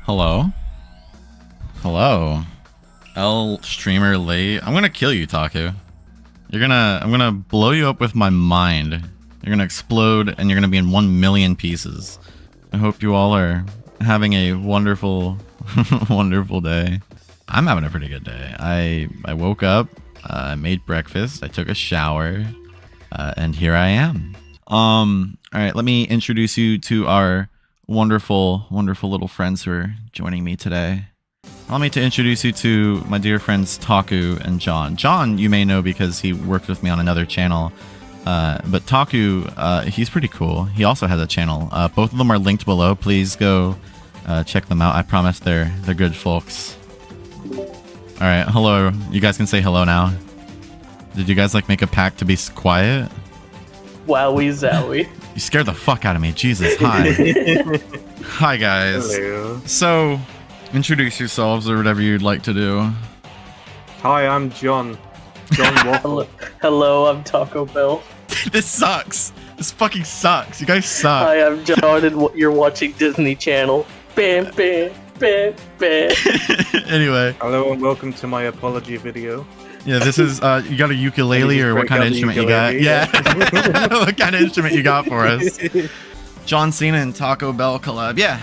Hello? Hello? L streamer late. I'm gonna kill you, Taku. I'm gonna blow you up with my mind. You're gonna explode and you're gonna be in 1 million pieces. I hope you all are having a wonderful, wonderful day. I'm having a pretty good day. I woke up, I made breakfast, I took a shower, and here I am. Alright, let me introduce you to our wonderful, wonderful little friends who are joining me today. Allow me to introduce you to my dear friends Taku and John. John, you may know because he worked with me on another channel. But Taku, he's pretty cool. He also has a channel. Both of them are linked below. Please go check them out. I promise they're good folks. Alright, hello. You guys can say hello now. Did you guys like make a pact to be quiet? Wowie zowie. You scared the fuck out of me. Jesus, hi. Hi, guys. Hello. So, introduce yourselves or whatever you'd like to do. Hi, I'm John. John Waffle. Hello, I'm Taco Bell. This sucks. This fucking sucks. You guys suck. Hi, I'm John, and you're watching Disney Channel. Bam, bam, bam, bam. Anyway. Hello and welcome to my apology video. Yeah, this is, you got a ukulele or what kind of instrument you got? Yeah. What kind of instrument you got for us? John Cena and Taco Bell collab. Yeah.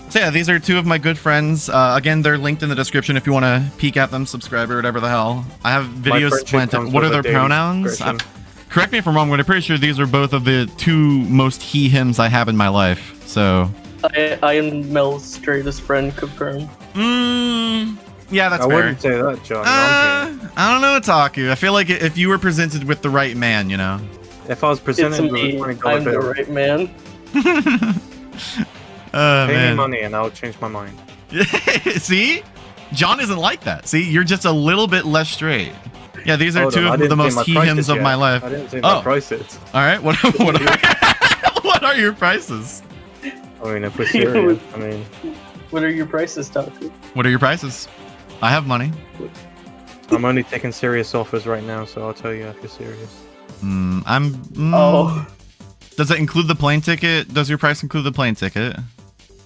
So yeah, these are two of my good friends. Again, they're linked in the description if you want to peek at them, subscribe or whatever the hell. I have videos planned. What are their pronouns? Correct me if I'm wrong, but I'm pretty sure these are both of the two most he/hims I have in my life. So. I am Mel's straightest friend, confirmed. Yeah, that's fair. I wouldn't say that, John. I don't know, Taku. I feel like if you were presented with the right man, you know. If I was presented with a $20 I'm bill, the right man. pay me money and I'll change my mind. See? John isn't like that. See? You're just a little bit less straight. Yeah, these are two of the most he/hims of my life. I didn't say my prices. Alright, what are your prices? I mean, if we're serious, I mean... What are your prices, Taku? What are your prices? I have money. I'm only taking serious offers right now, so I'll tell you if you're serious. Oh. Does it include the plane ticket? Does your price include the plane ticket?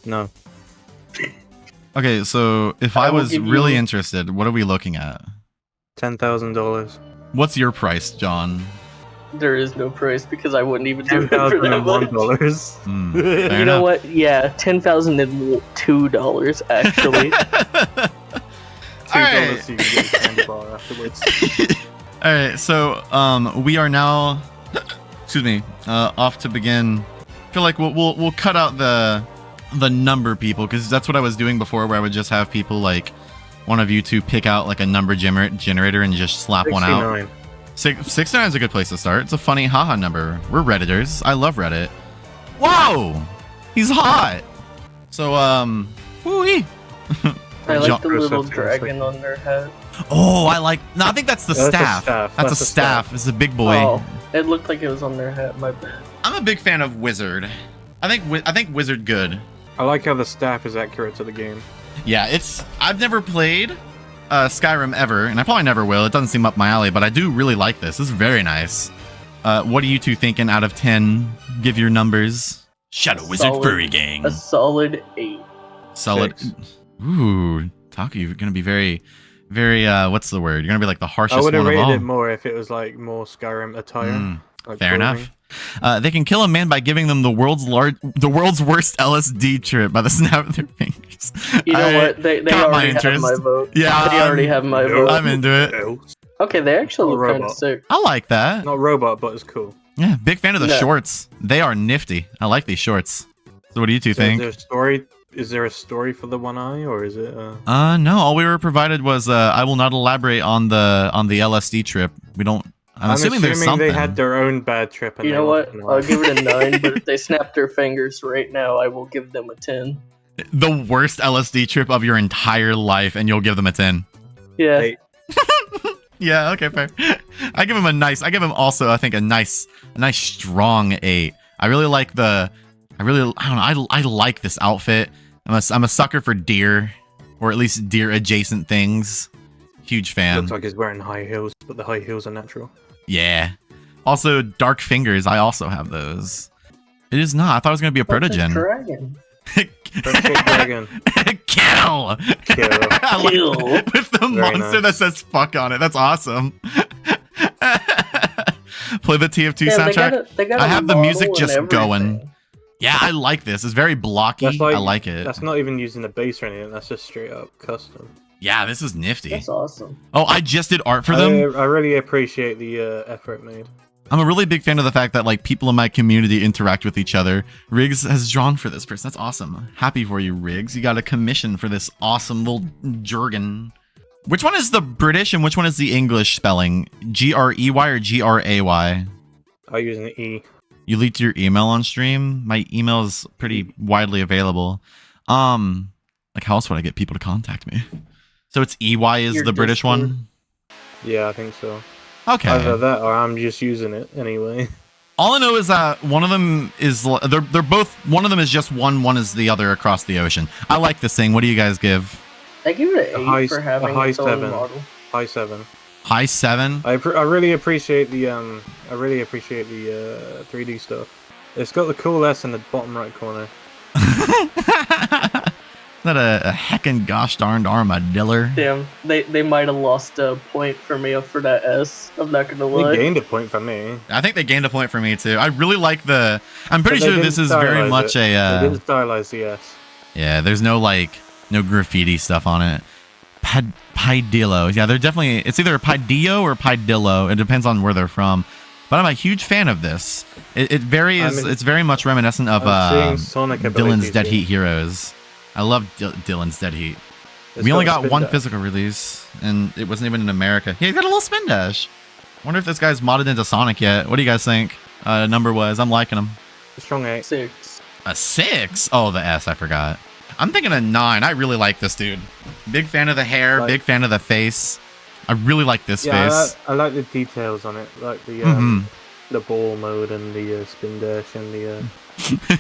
No. Okay, so if I was really interested, what are we looking at? $10,000. What's your price, John? There is no price because I wouldn't even do it for that much. $10,001. You know what? Yeah, $10,002 actually. $2 so you can get a candy bar afterwards. Alright, so we are now excuse me, off to begin. I feel like we'll cut out the number people, because that's what I was doing before, where I would just have people like one of you two pick out like a number generator and just slap 69. one out. 69 is a good place to start. It's a funny haha number. We're Redditors. I love Reddit. Whoa! He's hot! So, woo-wee! I like the little dragon on their head. Oh, no, I think that's the staff. That's a staff. It's a big boy. Oh, it looked like it was on their head. My bad. I'm a big fan of Wizard. I think Wizard good. I like how the staff is accurate to the game. Yeah, I've never played Skyrim ever, and I probably never will. It doesn't seem up my alley, but I do really like this. This is very nice. What are you two thinking out of 10? Give your numbers. Shadow Wizard Furry Gang. A solid 8. Solid. 6. Ooh, Taku, you're gonna be very, very. What's the word? You're gonna be like the harshest one of all. I would have rated it more if it was like more Skyrim attire. Like fair enough. They can kill a man by giving them the world's worst LSD trip by the snap of their fingers. You know what? They already have my vote. Yeah, they already have my vote. I'm into it. Okay, they actually look kind of sick. I like that. Not robot, but it's cool. Yeah, big fan of the shorts. They are nifty. I like these shorts. So what do you two think? Is there a story for the one eye, or is it? No. All we were provided was I will not elaborate on the LSD trip. We don't. I'm assuming there's something. They had their own bad trip. And you know what? I'll give it a 9. But if they snap their fingers right now, I will give them a 10. The worst LSD trip of your entire life, and you'll give them a 10. Yeah. Yeah. Okay. Fair. I give him a nice. I give him also, I think, a nice strong 8. I really like I don't know. I like this outfit. I'm a sucker for deer, or at least deer adjacent things. Huge fan. Looks like he's wearing high heels, but the high heels are natural. Yeah. Also, dark fingers. I also have those. It is not. I thought it was gonna be a protogen. Dragon. Dragon. Kill. Kill. I like Kill. with the Very monster nice. that says "fuck" on it. That's awesome. Play the TF2 Yeah, soundtrack. they got I a have the music model and just going. everything. Yeah, I like this. It's very blocky. I like it. That's not even using the bass or anything. That's just straight up custom. Yeah, this is nifty. That's awesome. Oh, I just did art for them. I really appreciate the effort made. I'm a really big fan of the fact that like people in my community interact with each other. Riggs has drawn for this person. That's awesome. Happy for you, Riggs. You got a commission for this awesome little Jurgen. Which one is the British and which one is the English spelling? G-R-E-Y or G-R-A-Y? I use an E. You leaked your email on stream? My email is pretty widely available. Like how else would I get people to contact me? So it's EY is Your the British Discord. one? Yeah, I think so. Okay. Either that or I'm just using it anyway. All I know is that one of them is they're both one of them is just one is the other across the ocean. I like this thing. What do you guys give? I give it A an high 8 for having high its own 7. model. High 7. High 7? I really appreciate the 3D stuff. It's got the cool S in the bottom right corner. Is that a heckin' gosh darned armadillo? Damn, they might have lost a point for me for that S. I'm not gonna They lie. gained a point for me. I think they gained a point for me too. I really like the. I'm pretty But they sure this didn't is very stylize much it. They a. didn't stylize the S. Yeah, there's no no graffiti stuff on it. Pidillo. Yeah, they're definitely. It's either Pidillo or Pidillo. It depends on where they're from. But I'm a huge fan of this. It varies. It's very much reminiscent of I'm seeing Sonic Dylan's abilities Dead here. Heat Heroes. I love Dylan's Dead Heat. It's We only a got spin one dash. physical release, and it wasn't even in America. Yeah, he got a little spin dash. Wonder if this guy's modded into Sonic yet. What do you guys think? Number was. I'm liking him. Strong 8. 6. A 6? Oh, the S. I forgot. I'm thinking a 9. I really like this dude. Big fan of the hair. Like- Big fan of the face. I really like this face. I like the details on it, like the Mhm. the ball mode and the spin dash and the.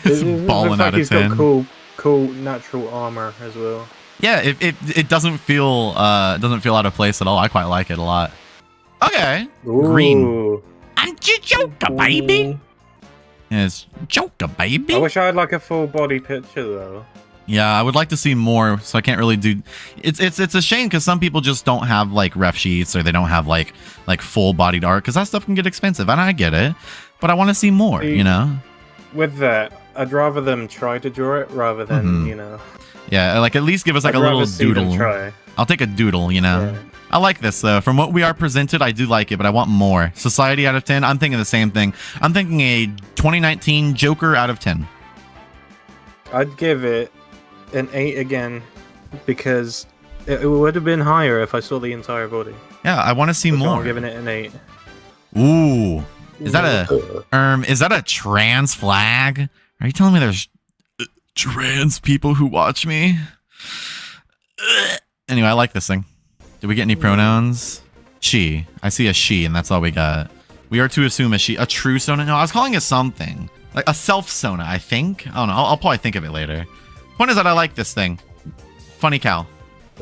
It's balling looks like out of he's 10. got cool natural armor as well. Yeah, it doesn't feel out of place at all. I quite like it a lot. Okay. Green. Ooh. Aren't you Joker, baby? Yeah, it's Joker, baby. I wish I had like a full body picture though. Yeah, I would like to see more, so I can't really do. It's a shame because some people just don't have like ref sheets or they don't have like full bodied art because that stuff can get expensive, and I get it, but I want to see more. See, You know? With that, I'd rather them try to draw it rather than Mhm. Yeah, like at least give us like I'd a little rather see them doodle. try. I'll take a doodle. You know? Yeah. I like this though. From what we are presented, I do like it, but I want more. Society out of 10. I'm thinking the same thing. I'm thinking a 2019 Joker out of 10. I'd give it an 8 again because it would have been higher if I saw the entire body. Yeah, I want to see So more. I'm giving it an 8. Ooh, is that a trans flag? Are you telling me there's trans people who watch me? Anyway, I like this thing. Did we get any pronouns? She. I see a she, and that's all we got. We are to assume a she. A true Sona? No, I was calling it something. Like a self-Sona, I think. I don't know. I'll probably think of it later. Point is that I like this thing. Funny cow.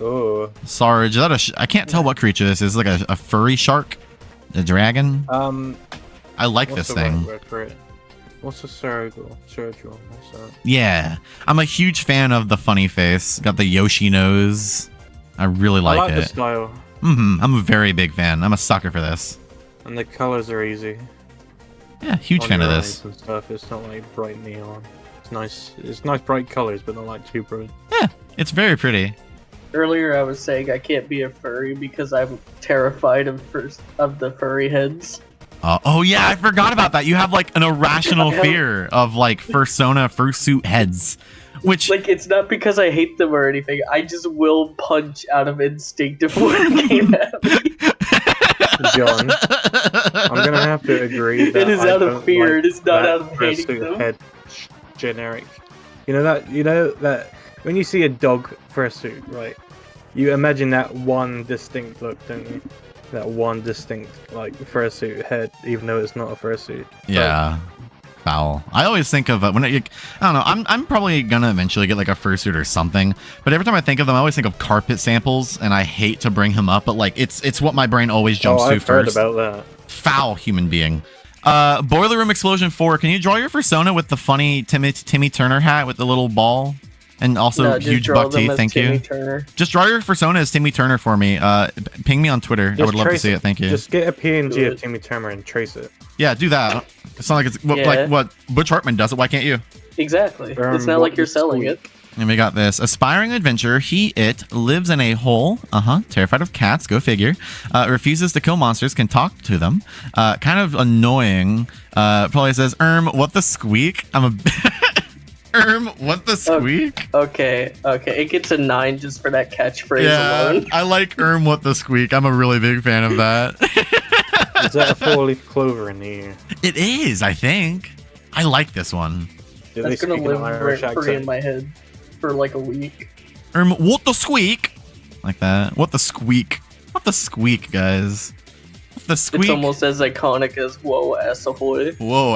Oh. Sarge. Is that a I can't tell what creature this is. Like a furry shark? A dragon? I like What's this the right thing. word for it? What's a Sergal? What's that? Yeah. I'm a huge fan of the funny face. Got the Yoshi nose. I really I like it. the style, I'm a very big fan. I'm a sucker for this. and the colors are easy. Yeah, huge on fan of your this. eyes and stuff. It's not like bright neon. It's nice. It's nice bright colors, but not like too bright. Yeah, it's very pretty. Earlier, I was saying I can't be a furry because I'm terrified of the furry heads. Oh yeah, I forgot about that. You have like an irrational I have- fear of like Fursona fursuit heads, which Like, it's not because I hate them or anything. I just will punch out of instinct if one came at me. John, I'm gonna have to agree. That It is I out of don't fear. like It is not that out of hating fursuit them. head generic. You know that when you see a dog fursuit, right? You imagine that one distinct look, don't you? That one distinct like fursuit head, even though it's not a fursuit. yeah, foul. I always think of when I don't know. I'm probably gonna eventually get like a fursuit or something. But every time I think of them, I always think of carpet samples, and I hate to bring him up, but like it's what my brain always jumps to I've heard first. about that. Foul human being. Boiler Room Explosion 4. Can you draw your Fursona with the funny Timmy Turner hat with the little ball? And also, No, just huge draw buck them teeth, as thank Timmy you. Turner. Just draw your Fursona as Timmy Turner for me. Ping me on Twitter. I Just would love to trace see it, thank you. Just get a PNG Do of it. Timmy Turner and trace it. Yeah, do that. It's not like it's Yeah. like what Butch Hartman does it. Why can't you? Exactly. It's not like you're selling it. And we got this aspiring adventurer. It lives in a hole. Terrified of cats. Go figure. Refuses to kill monsters. Can talk to them. Kind of annoying. Probably says, what the squeak? I'm a. What the squeak? Okay. It gets a 9 just for that catchphrase Yeah, alone. I like what the squeak. I'm a really big fan of that. Is that a 4-leaf clover in the ear? It is, I think. I like this one. Do they That's gonna speak an live Irish rent free in accent? my head for like a week. What the squeak? Like that. What the squeak? What the squeak, guys? What the squeak? It's almost as iconic as "Whoa, ass ahoy." Whoa.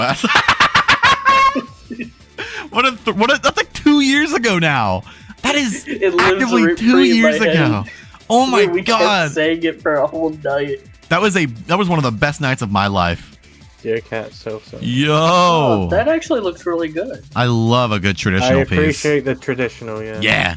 That's like 2 years ago now. That is It lives actively rent 2 free in my years head. ago. Oh my We god. kept saying it for a whole night. That was one of the best nights of my life. Dear cat, so. Yo. Oh, that actually looks really good. I love a good I traditional piece. appreciate the traditional, yeah. Yeah.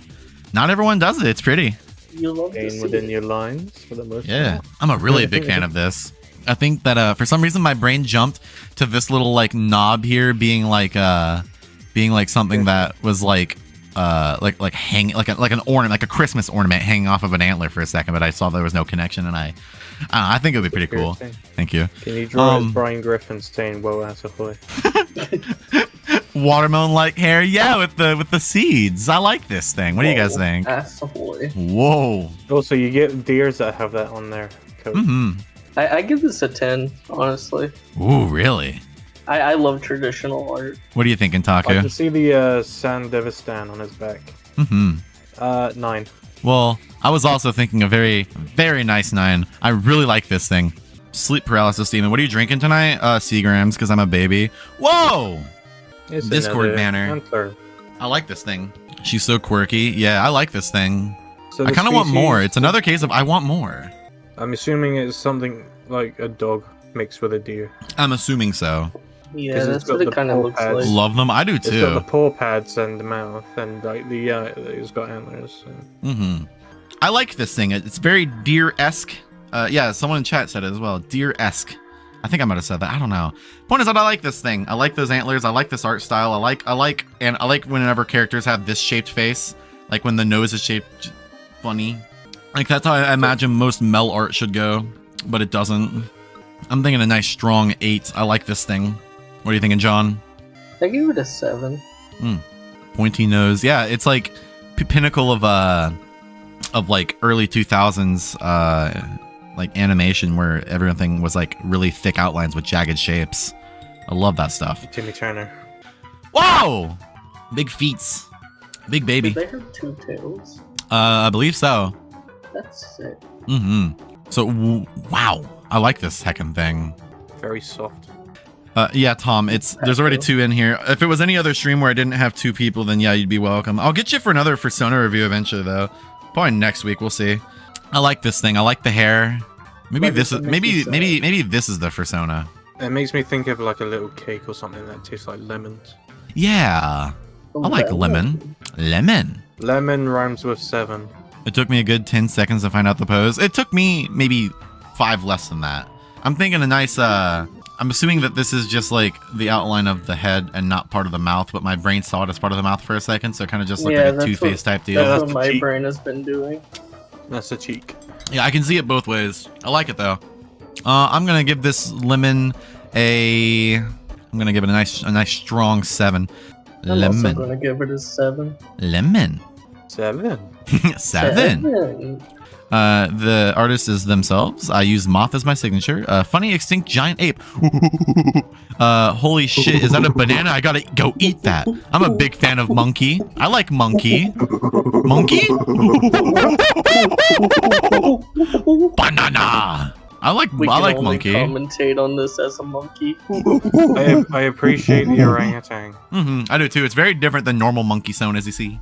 Not everyone does it. It's pretty. You love to Staying see within it. your lines for the most Yeah. part. I'm a really big fan of this. I think that for some reason my brain jumped to this little like knob here being like something that was like hang like an ornament, like a Christmas ornament hanging off of an antler for a second, but I saw there was no connection, and I think it would be pretty cool. Thank you. Can you draw as Brian Griffin saying "Whoa, ass ahoy"? Watermelon like hair, yeah, with the seeds. I like this thing. What do you guys think? Ass ahoy. Whoa. Also, you get deers that have that on their coat. I give this a 10, honestly. Ooh, really? I love traditional art. What are you thinking, I can Taku? see the San Devistan on his back. 9. Well, I was also thinking a very, very nice 9. I really like this thing. Sleep paralysis demon. What are you drinking tonight? Seagrams, because I'm a baby. Whoa! It's Discord another banner. antler. I like this thing. She's so quirky. Yeah, I like this thing. So I the kind of want species- more. It's another case of I want more. I'm assuming it's something like a dog mixed with a deer. I'm assuming so. Yeah, 'Cause it's that's got what it the kind of paw looks pads. like. Love them. I do It's got too. the paw pads and the mouth, and like it's got antlers. So. I like this thing. It's very deer-esque. Yeah, someone in chat said it as well. Deer-esque. I think I might have said that. I don't know. Point is that I like this thing. I like those antlers. I like this art style. I like whenever characters have this shaped face, like when the nose is shaped funny. Like that's how I imagine most Mel art should go, but it doesn't. I'm thinking a nice strong 8. I like this thing. What are you thinking, John? I give it a 7. Pointy nose. Yeah, it's like pinnacle of like early 2000s like animation where everything was like really thick outlines with jagged shapes. I love that stuff. Timmy Turner. Whoa! Big feets. Big baby. Did they have 2 tails? I believe so. That's sick. So, wow. I like this heckin' thing. Very soft. Yeah, Tom, there's already 2 in here. If it was any other stream where I didn't have 2 people, then yeah, you'd be welcome. I'll get you for another Fursona review eventually, though. Probably next week. We'll see. I like this thing. I like the hair. Maybe Like this is it makes you sad. maybe this is the Fursona. It makes me think of like a little cake or something that tastes like lemons. Yeah, I like lemon. Lemon. Lemon rhymes with 7. It took me a good 10 seconds to find out the pose. It took me maybe 5 less than that. I'm thinking a nice. I'm assuming that this is just like the outline of the head and not part of the mouth, but my brain saw it as part of the mouth for a second, so it kind of just looked like a that's Two-Face type deal. That's That's what the my cheek. brain has been doing. That's a cheek. Yeah, I can see it both ways. I like it though. I'm gonna give this lemon I'm gonna give it a nice strong 7. I'm also Lemon. gonna give it a 7. Lemon. 7. 7. The artist is themselves. I use moth as my signature. Funny extinct giant ape. Holy shit, is that a banana? I gotta go eat that. I'm a big fan of monkey. I like monkey. Monkey? Banana. I like We can only monkey. commentate on this as a monkey. I appreciate the orangutan. I do too. It's very different than normal monkey sound, as you see.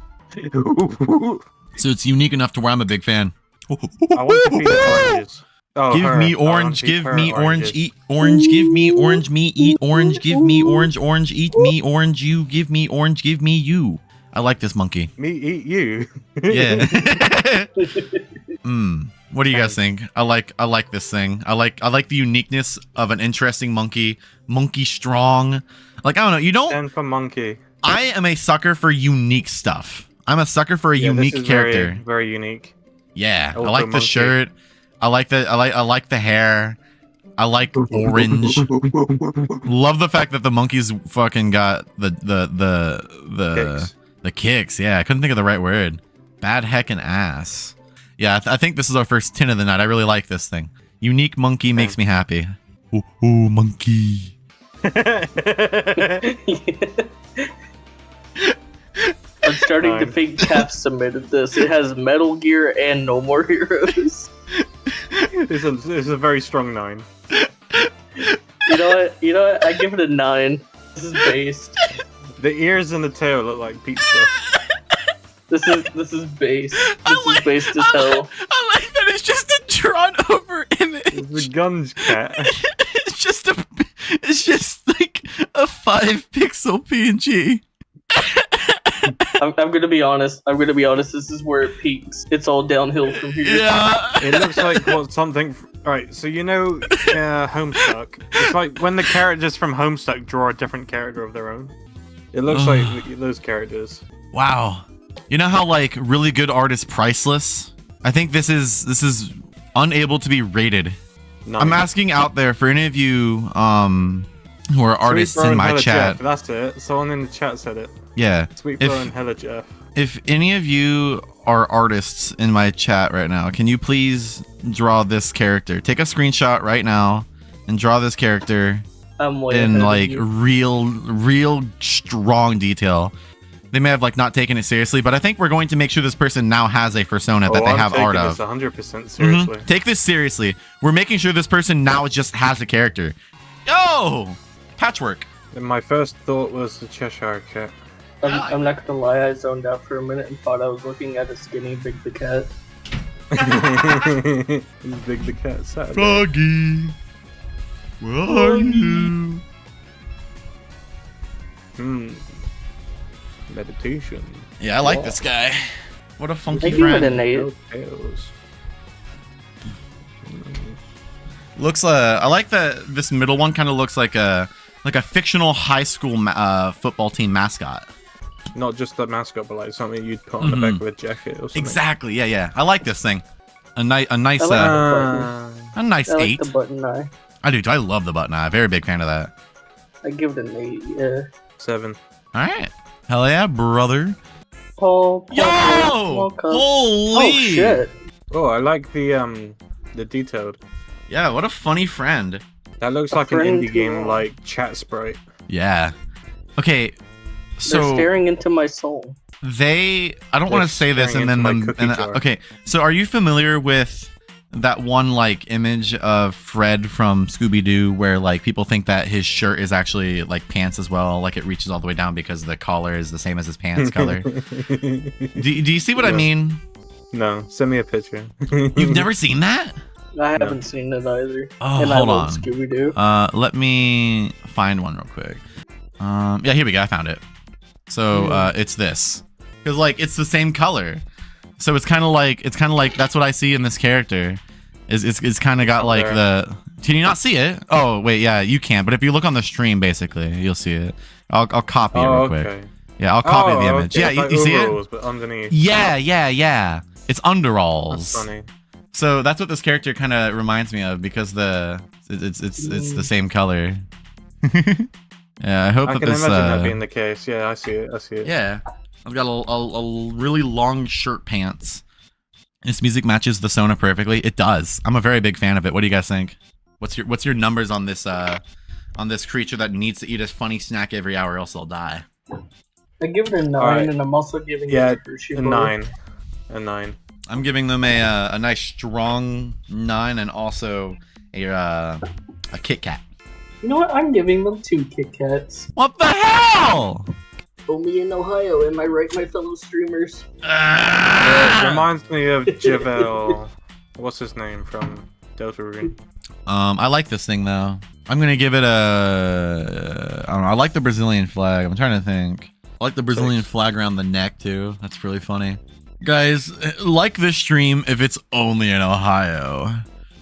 So it's unique enough to where I'm a big fan. I want to feed it oranges. Oh, Give her. me I wanna orange, feed give her me orange, oranges. eat orange, give me orange, me eat orange, give me orange, orange, eat me orange, you give me orange, give me you. I like this monkey. Me eat you. Yeah. What do you guys think? I like this thing. I like the uniqueness of an interesting monkey. Monkey strong. Like, I don't know. You don't. Stand for monkey. I am a sucker for unique stuff. I'm a sucker for a unique this is character. Very, very unique. Yeah, Also I like the monkey. shirt. I like the hair. I like orange. Love the fact that the monkeys fucking got the kicks. Yeah, I couldn't think of the right word. Bad heckin' ass. Yeah, I think this is our first 10 of the night. I really like this thing. Unique monkey makes me happy. Ooh, monkey. I'm starting to think Cap submitted this. It has Metal Gear and No More Heroes. This is a very strong 9. You know what? I give it a 9. This is based. The ears and the tail look like pizza. This is based. This is based as hell. I like that it's just a drawn over image. It's the Guns cat. It's just like a 5-pixel PNG. I'm gonna be honest. This is where it peaks. It's all downhill from here. Yeah. It looks like something. Right, so you know, Homestuck. It's like when the characters from Homestuck draw a different character of their own. It looks like those characters. Wow. You know how like really good art is priceless? I think this is unable to be rated. No. I'm asking out there for any of you who are artists Sweet Bro in and my Hella chat. Jeff, that's it. Someone in the chat said it. Yeah. Sweet Bro and Hella Jeff. If any of you are artists in my chat right now, can you please draw this character? Take a screenshot right now and draw this character in like real strong detail. They may have like not taken it seriously, but I think we're going to make sure this person now has a Fursona that they have art of. I'm taking this 100% seriously. Take this seriously. We're making sure this person now just has a character. Yo! Patchwork. And my first thought was the Cheshire Cat. I'm not gonna lie, I zoned out for a minute and thought I was looking at a skinny Big the Cat. Big the Cat Saturday. Froggy. Where are you? Meditation. Yeah, I like this guy. What a funky I give it friend. an 8. No tails. Looks I like that this middle one kind of looks like a fictional high school football team mascot. Not just the mascot, but like something you'd put on the back of a jacket or something. Exactly. Yeah. I like this thing. A nice I like a nice I like 8. the button eye. I do. I love the button eye. Very big fan of that. I give it an 8. Yeah. 7. All right. Hell yeah, brother. Paul. Yo! Holy! Oh shit! Oh, I like the detailed. Yeah, what a funny friend. That looks like an friend indie game, too. like Chat Sprite. Yeah. Okay. So They're staring into my soul. I don't want to say this staring and then into my cookie jar. okay. So are you familiar with that one like image of Fred from Scooby-Doo where like people think that his shirt is actually like pants as well, like it reaches all the way down because the collar is the same as his pants color? do you see what I mean? No, send me a picture. You've never seen that? I haven't seen it either. Oh, and hold I love on. Scooby-Doo. Let me find one real quick. Yeah, here we go. I found it. So it's this, because like it's the same color. So it's kind of like that's what I see in this character. It's kind of got like the. Can you not see it? Oh wait, yeah, you can. But if you look on the stream, basically, you'll see it. I'll copy it real quick. Okay. Yeah, I'll copy the image. Okay. Yeah, It's like you see overalls, it? but underneath. Yeah. It's underalls. That's funny. So that's what this character kind of reminds me of because it's the same color. Yeah, I hope I that can this. imagine that being the case. Yeah, I see it. Yeah, I've got a really long shirt pants. This music matches the Sona perfectly. It does. I'm a very big fan of it. What do you guys think? What's your numbers on this creature that needs to eat a funny snack every hour, else they'll die? I give it a 9, Alright. and I'm also giving it Yeah, a Hershey a bar. 9. A 9. I'm giving them a nice strong 9 and also a Kit Kat. You know what? I'm giving them 2 Kit Kats. What the hell? Only in Ohio, am I right, my fellow streamers? It reminds me of Javel. What's his name from Deltarune? I like this thing though. I'm gonna give it a. I don't know. I like the Brazilian flag. I'm trying to think. I like the Brazilian flag around the neck too. That's really funny. Guys, like this stream if it's only in Ohio.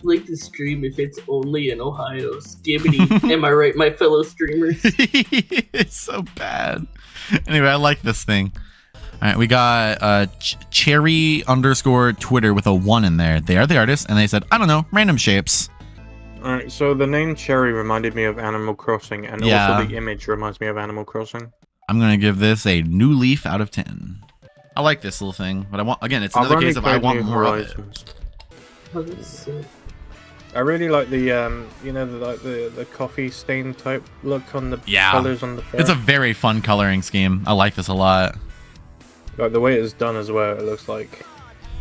Like the stream if it's only in Ohio. Skibbity. Am I right, my fellow streamers? It's so bad. Anyway, I like this thing. All right, we got cherry _ Twitter with a 1 in there. They are the artist, and they said, I don't know, random shapes. All right, so the name Cherry reminded me of Animal Crossing, and also the image reminds me of Animal Crossing. I'm gonna give this a new leaf out of 10. I like this little thing, but I want, again, it's another case of I want more of it. Oh, this is sick. I really like the you know, the coffee stain type look on the colors on the fur. It's a very fun coloring scheme. I like this a lot. Like the way it's done as well, it looks like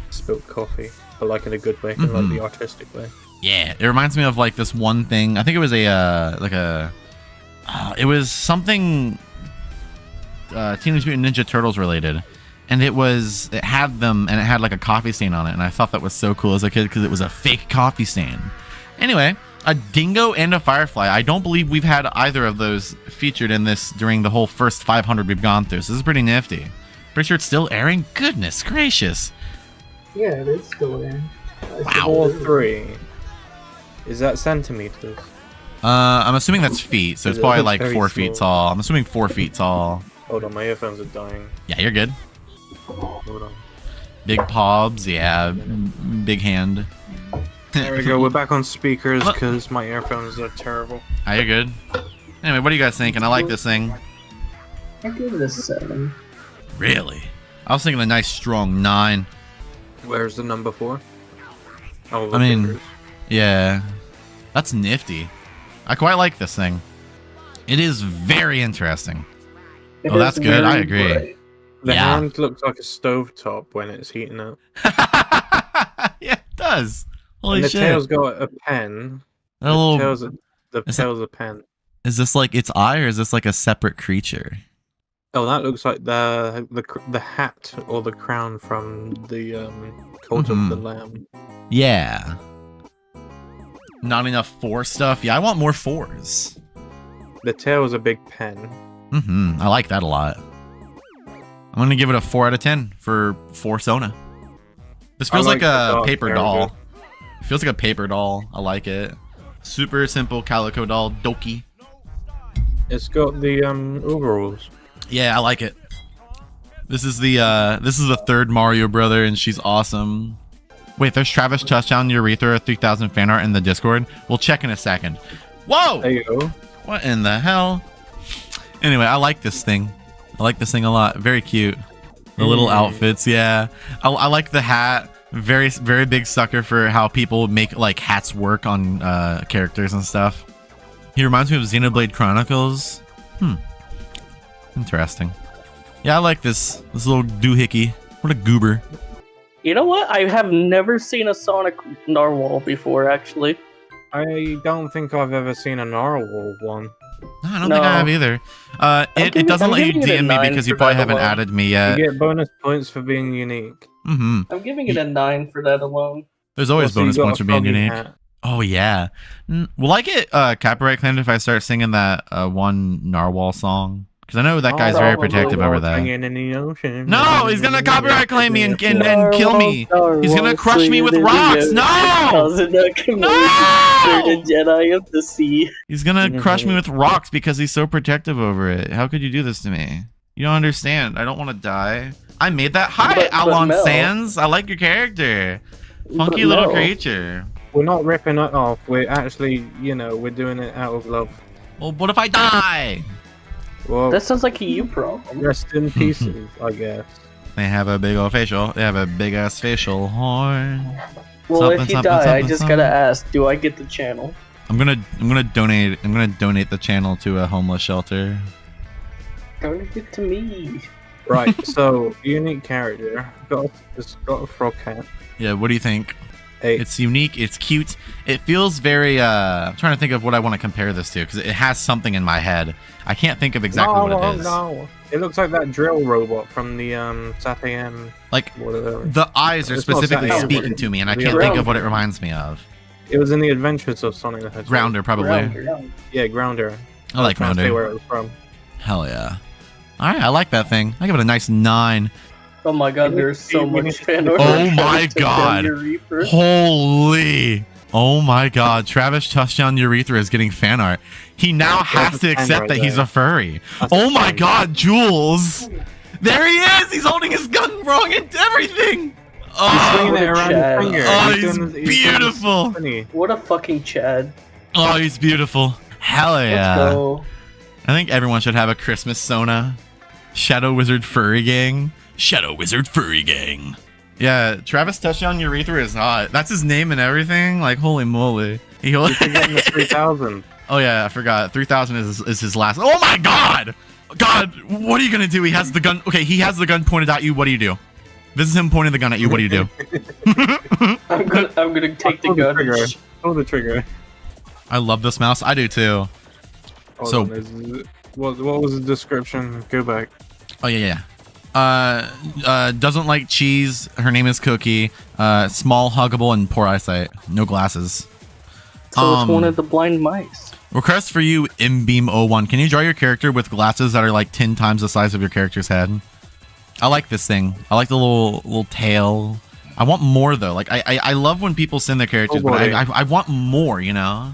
spilled coffee, but like in a good way, in like the artistic way. Yeah, it reminds me of like this one thing. I think it was a it was something Teenage Mutant Ninja Turtles related, and it had them, and it had like a coffee stain on it, and I thought that was so cool as a kid because it was a fake coffee stain. Anyway, a dingo and a firefly. I don't believe we've had either of those featured in this during the whole first 500 we've gone through, so this is pretty nifty. Pretty sure it's still airing. Goodness gracious. Yeah, it is still airing. Wow. 4'3". Is that centimeters? I'm assuming that's feet, so it's probably like 4 feet small. tall. I'm assuming 4 feet tall. Hold on, my earphones are dying. Yeah, you're good. Hold on. Big pobs, yeah. Big hand. There we go. We're back on speakers because my earphones are terrible. Ah, you're good. Anyway, what are you guys thinking? I like this thing. I give it a 7. Really? I was thinking a nice strong 9. Where's the number 4? Oh, I mean, fingers. yeah. That's nifty. I quite like this thing. It is very interesting. Oh, that's good. I agree. Bright. The yeah. hand looks like a stovetop when it's heating up. Yeah, it does. Holy and the shit. tail's got a pen. The tail's a pen. Is this like its eye, or is this like a separate creature? Oh, that looks like the hat or the crown from the Cult of the Lamb. Yeah. Not enough 4 stuff. Yeah, I want more 4s. The tail is a big pen. I like that a lot. I'm gonna give it a 4 out of 10 for Fursona. This feels like a paper doll. It feels like a paper doll. I like it. Super simple calico doll, Doki. It's got the overalls. Yeah, I like it. This is the 3rd Mario brother, and she's awesome. Wait, there's Travis Touchdown Urethra 3000 fan art in the Discord. We'll check in a second. Whoa! There you go. What in the hell? Anyway, I like this thing. I like this thing a lot. Very cute. The little outfits, yeah. I like the hat. Very, very big sucker for how people make like hats work on characters and stuff. He reminds me of Xenoblade Chronicles. Interesting. Yeah, I like this little doohickey. What a goober. You know what? I have never seen a Sonic Narwhal before, actually. I don't think I've ever seen a narwhal one. No, I don't think I have either. It doesn't let you DM me because you probably haven't added me yet. You get bonus points for being unique. I'm giving it a 9 for that alone. There's always bonus points for being unique. Hat. Oh, yeah. Will I get copyright claimed if I start singing that one Narwhal song? Because I know that guy's very protective over that. No, he's going to copyright claim me and kill me. He's going to crush me with rocks. No! No! Jedi of the Sea. He's going to crush me with rocks because he's so protective over it. How could you do this to me? You don't understand. I don't want to die. I made that. Hi, Alon Sands. I like your character. Funky little creature. We're not ripping it off. We're actually, we're doing it out of love. Well, what if I die? Well, that sounds like a you problem. Rest in pieces, I guess. They have a big old facial. They have a big ass facial horn. Well, if you die, I just gotta ask, do I get the channel? I'm gonna donate the channel to a homeless shelter. Donate it to me. Right. So unique character. It's got a frog hat. Yeah. What do you think? Hey. It's unique. It's cute. It feels very. I'm trying to think of what I want to compare this to because it has something in my head. I can't think of exactly what it is. No. It looks like that drill robot from the Saturn. Like whatever. The eyes are specifically speaking to me, and I can't think of what it reminds me of. It was in the Adventures of Sonic the Hedgehog. Grounder, probably. Yeah, Grounder. I like Grounder. Where it was from. Hell yeah. All right, I like that thing. I give it a nice 9. Oh my god, there's so much fan art. Oh my Touchdown god. Urethra. Holy. Oh my god. Travis Touchdown Urethra is getting fan art. He now has to accept that he's a furry. Oh my god, Jules. There he is. He's holding his gun wrong and everything. He's Oh, swinging it around his finger. oh, He's he's doing the- beautiful. funny. What a fucking Chad. Oh, he's beautiful. Hell yeah. Let's go. I think everyone should have a Christmas Sona. Shadow Wizard Furry Gang. Shadow Wizard Furry Gang. Yeah, Travis Touchdown Urethra is hot. That's his name and everything. Like, holy moly. You're forgetting the 3000. Oh yeah, I forgot. 3000 is his last. Oh my god! God, what are you gonna do? He has the gun. Okay, he has the gun pointed at you. What do you do? This is him pointing the gun at you. What do you do? I'm gonna take the Pull the gun. trigger. Pull the trigger. I love this mouse. I do too. Hold So- on, what was the description? Go back. Oh yeah. Doesn't like cheese. Her name is Cookie. Small, huggable, and poor eyesight. No glasses. So it's one of the blind mice. Request for you, Imbeam01. Can you draw your character with glasses that are like 10 times the size of your character's head? I like this thing. I like the little tail. I want more though. Like I love when people send their characters, but I want more. You know,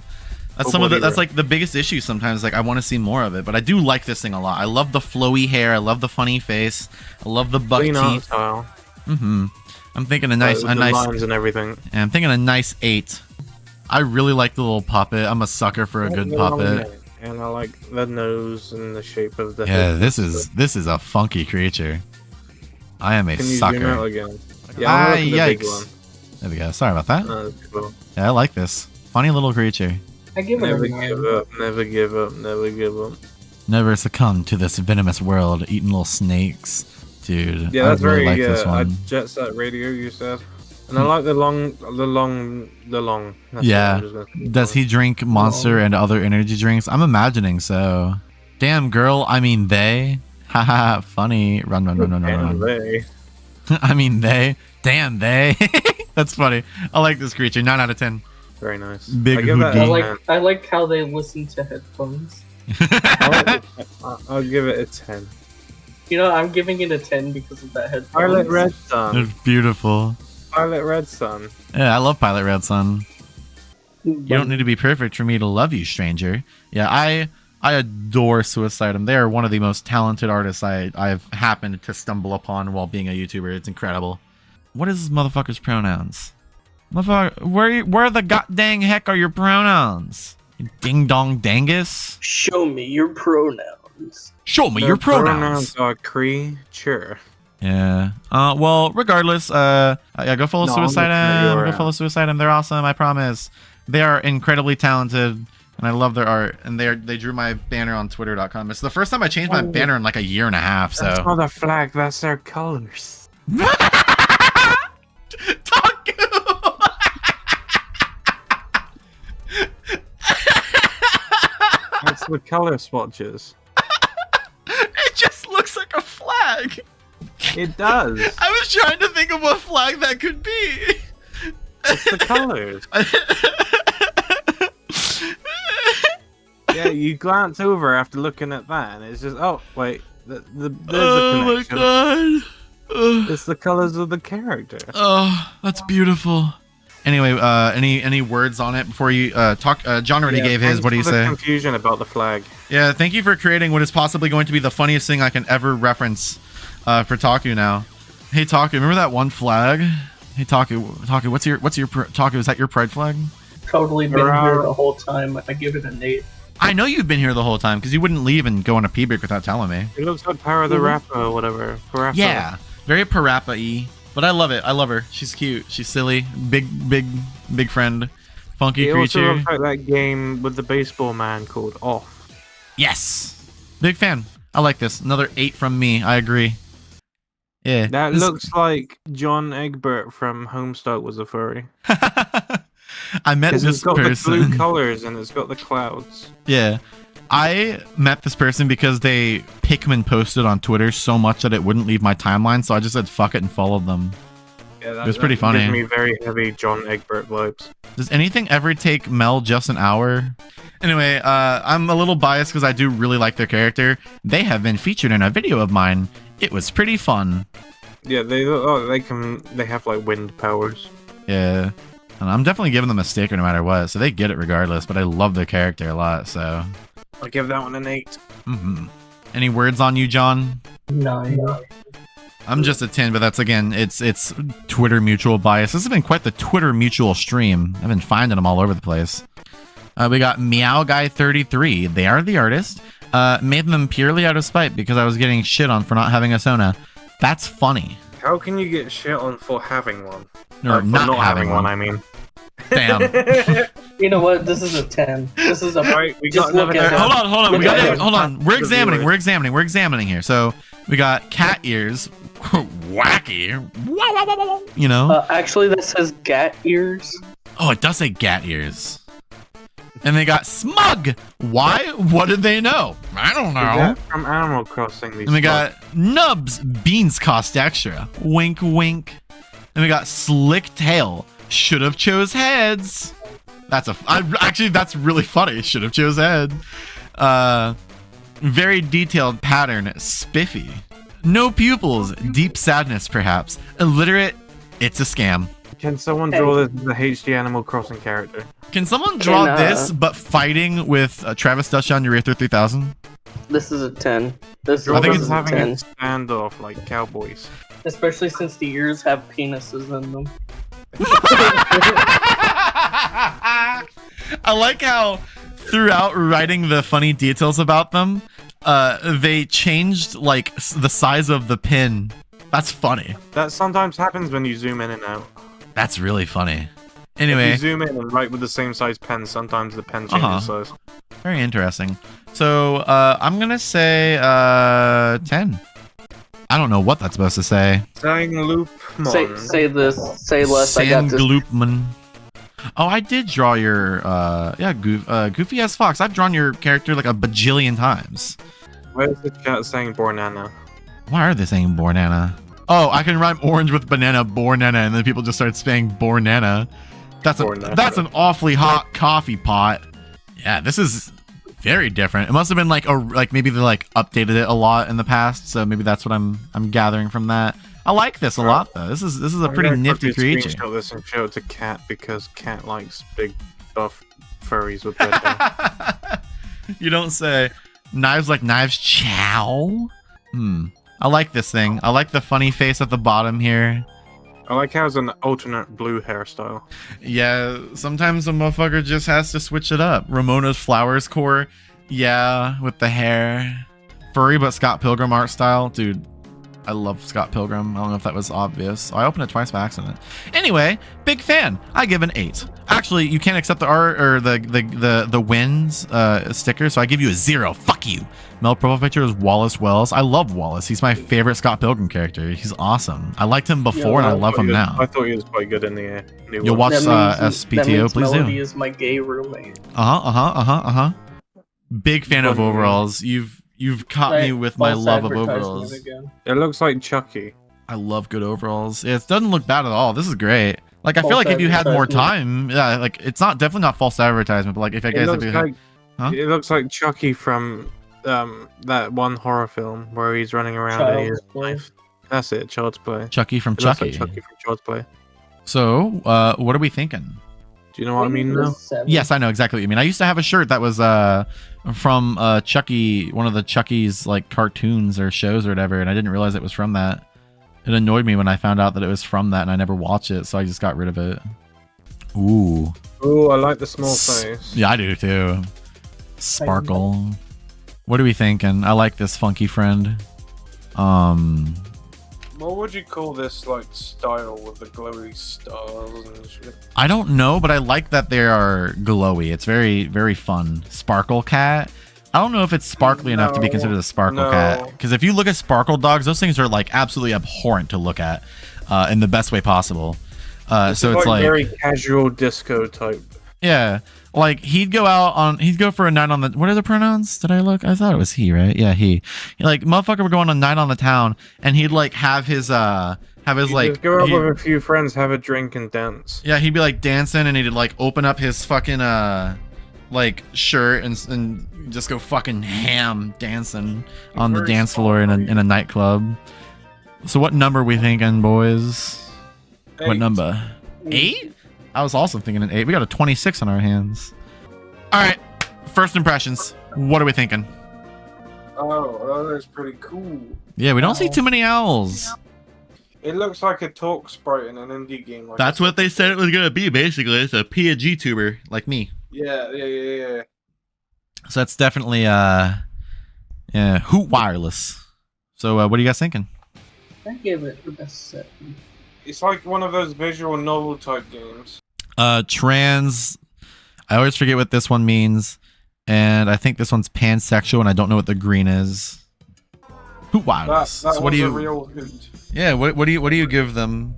that's that's like the biggest issue sometimes. Like I want to see more of it, but I do like this thing a lot. I love the flowy hair. I love the funny face. I love the buck teeth. Style. I'm thinking a nice lines and everything. Yeah, I'm thinking a nice 8. I really like the little puppet. I'm a sucker for a good puppet. And I like the nose and the shape of the Yeah, head. this is a funky creature. I am a Can you zoom out sucker. again? Yeah, I'm looking at the big one. There we go. Sorry about that. That's cool. Yeah, I like this. Funny little creature. I give it Never a give 9. up, never give up, never give up. Never succumb to this venomous world, eating little snakes. Dude, Yeah, that's I really very like this one. Jet Set Radio, you said. And I like the long. That's Yeah. what I'm just gonna say. Does he drink Monster and other energy drinks? I'm imagining so. Damn, girl. I mean, they. Haha, funny. Run. And they. I mean, they. Damn, they. That's funny. I like this creature. 9 out of 10. Very nice. Big I give that hoodie. a 10. I like how they listen to headphones. I'll give it a 10. You know, I'm giving it a 10 because of that headphones. Pilot Red Sun. It's beautiful. Pilot Red Sun. Yeah, I love Pilot Red Sun. You don't need to be perfect for me to love you, stranger. Yeah, I adore Suicidum. They are one of the most talented artists I've happened to stumble upon while being a YouTuber. It's incredible. What is this motherfucker's pronouns? Motherfucker, where the god dang heck are your pronouns? You ding dong dangus? Show me your pronouns. Show me Their your pronouns. are creature. Yeah. Well, regardless, yeah, go follow No, I'm looking at Suicidum. your Go follow Suicidum. They're awesome. I promise. They are incredibly talented, and I love their art. And they drew my banner on Twitter.com. It's the first time I changed my banner in like a year and a half. So. That's not a flag. That's their colors. Taku! That's the color swatches. It just looks like a flag. It does. I was trying to think of what flag that could be. It's the colors. Yeah, you glance over after looking at that, and it's just, oh wait, there's a connection. My god. It's the colors of the character. Oh, that's beautiful. Anyway, any words on it before you talk? John already gave his. What do you thanks for the say? Confusion about the flag. Yeah, thank you for creating what is possibly going to be the funniest thing I can ever reference for Taku now. Hey Taku, remember that one flag? Hey Taku, what's your Taku? Is that your pride flag? Totally been here the whole time. I give it an 8. I know you've been here the whole time because you wouldn't leave and go on a pee break without telling me. It looks like Power of the Rapper or whatever. Parappa. Yeah, very Parappa-y. But I love it. I love her. She's cute. She's silly. Big friend. Funky It also creature. looks like that game with the baseball man called Off. Yes. Big fan. I like this. Another 8 from me. I agree. Yeah. That this- looks like John Egbert from Homestuck was a furry. I met Because this it's got the person. blue colors and it's got the clouds. Yeah. I met this person because they Pikmin posted on Twitter so much that it wouldn't leave my timeline, so I just said fuck it and followed them. Yeah, It was pretty funny. Gives me very heavy John Egbert vibes. Does anything ever take Mel just an hour? Anyway, I'm a little biased because I do really like their character. They have been featured in a video of mine. It was pretty fun. Yeah, they have like wind powers. Yeah. And I'm definitely giving them a sticker no matter what, so they get it regardless, but I love their character a lot, so. I'll give that one an 8. Mm-hmm. Any words on you, John? 9. I'm just a 10, but that's, again, it's Twitter mutual bias. This has been quite the Twitter mutual stream. I've been finding them all over the place. We got Meow Guy 33. They are the artist. Made them purely out of spite because I was getting shit on for not having a Sona. That's funny. How can you get shit on for having one? Or for not having one, I mean. Damn. You know what? This is a 10. This is a. Right, we just got look at Hold on. Hold on. We're The examining here. So we got cat ears. Wacky. You know? Actually, that says gat ears. Oh, it does say gat ears. And they got smug. Why? What did they know? I don't know. From Animal Crossing. These And we got nubs. Beans cost extra. Wink, wink. And we got slick tail. Should have chose heads. Actually, that's really funny. Should have chose head. Very detailed pattern. Spiffy. No pupils. Deep sadness, perhaps. Illiterate. It's a scam. Can someone draw the HD Animal Crossing character? Can someone draw this, but fighting with Travis Dutch on Urethra 3000? This is a 10. This I think is it's a having 10. a standoff like cowboys. Especially since the ears have penises in them. I like how throughout writing the funny details about them, they changed like the size of the pin. That's funny. That sometimes happens when you zoom in and out. That's really funny. Anyway, If you zoom in and write with the same size pen, sometimes the pen changes size. very interesting. So I'm gonna say 10. I don't know what that's supposed to say. Saying loop Say this. Say less. I got this. Sangloopman. Oh, I did draw your Goofy as Fox. I've drawn your character like a bajillion times. Where's the chat saying Bornana? Why are they saying Bornana? Oh, I can rhyme orange with banana, Bornana, and then people just start saying Bornana. That's an awfully hot coffee pot. Yeah, this is very different. It must have been like maybe they like updated it a lot in the past, so maybe that's what I'm gathering from that. I like this a lot though. This is a pretty nifty creature. Screenshot this and show it to Cat because Cat likes big buff furries with red hair. You don't say. Knives like knives. Chow. I like this thing. I like the funny face at the bottom here. I like how it's an alternate blue hairstyle. Yeah, sometimes a motherfucker just has to switch it up. Ramona's Flowers core. Yeah, with the hair. Furry but Scott Pilgrim art style. Dude, I love Scott Pilgrim. I don't know if that was obvious. I opened it twice by accident. Anyway, big fan. I give an 8. Actually, you can't accept the art or the wins sticker, so I give you a 0. Fuck you. Mel profile picture is Wallace Wells. I love Wallace. He's my favorite Scott Pilgrim character. He's awesome. I liked him before and I love him now. I thought he was quite good in the new You'll one. watch SPTO, please Melody do. is my gay roommate. Big fan of overalls. You've caught me with my False love of advertisement overalls. again. It looks like Chucky. I love good overalls. It doesn't look bad at all. This is great. Like I feel False like if you had more advertisement. time, yeah, like it's not definitely not false advertisement, but like if I guys It looks like Chucky from that one horror film where he's running around and he has Child's Play. That's it, Child's Play. Chucky from It looks Chucky. like Chucky from Child's Play. So, what are we thinking? Do you know what I mean now? 7. Yes, I know exactly what you mean. I used to have a shirt that was from Chucky, one of the Chucky's like cartoons or shows or whatever, and I didn't realize it was from that. It annoyed me when I found out that it was from that, and I never watched it, so I just got rid of it. Ooh. Ooh, I like the small face. Yeah, I do too. Sparkle. What are we thinking? I like this funky friend. What would you call this like style with the glowy stars and shit? I don't know, but I like that they are glowy. It's very, very fun. Sparkle cat. I don't know if it's sparkly enough to be considered a sparkle cat. Because if you look at sparkle dogs, those things are like absolutely abhorrent to look at in the best way possible. So it's like very casual disco type. Yeah, like he'd go for a night on the, what are the pronouns? Did I look? I thought it was he, right? Yeah, he. Like motherfucker would go on a night on the town, and he'd like have his have his You like just go out he- with a few friends, have a drink, and dance. yeah, he'd be like dancing, and he'd like open up his fucking like shirt and just go fucking ham dancing on the dance floor in a nightclub. So what number we thinking, boys? 8. What number? 8? I was also thinking an 8. We got a 26 on our hands. All right, first impressions. What are we thinking? Oh, that's pretty cool. Yeah, we don't see too many owls. It looks like a talk sprite in an indie game. Like That's what they said it was gonna be. Basically, it's a PNG tuber like me. Yeah. So that's definitely yeah, Hoot Wireless. So what are you guys thinking? I give it a 7. It's like one of those visual novel type games. Trans. I always forget what this one means, and I think this one's pansexual, and I don't know what the green is. Hoot Wireless. That So what was do a you? real hoot. Yeah. What do you give them?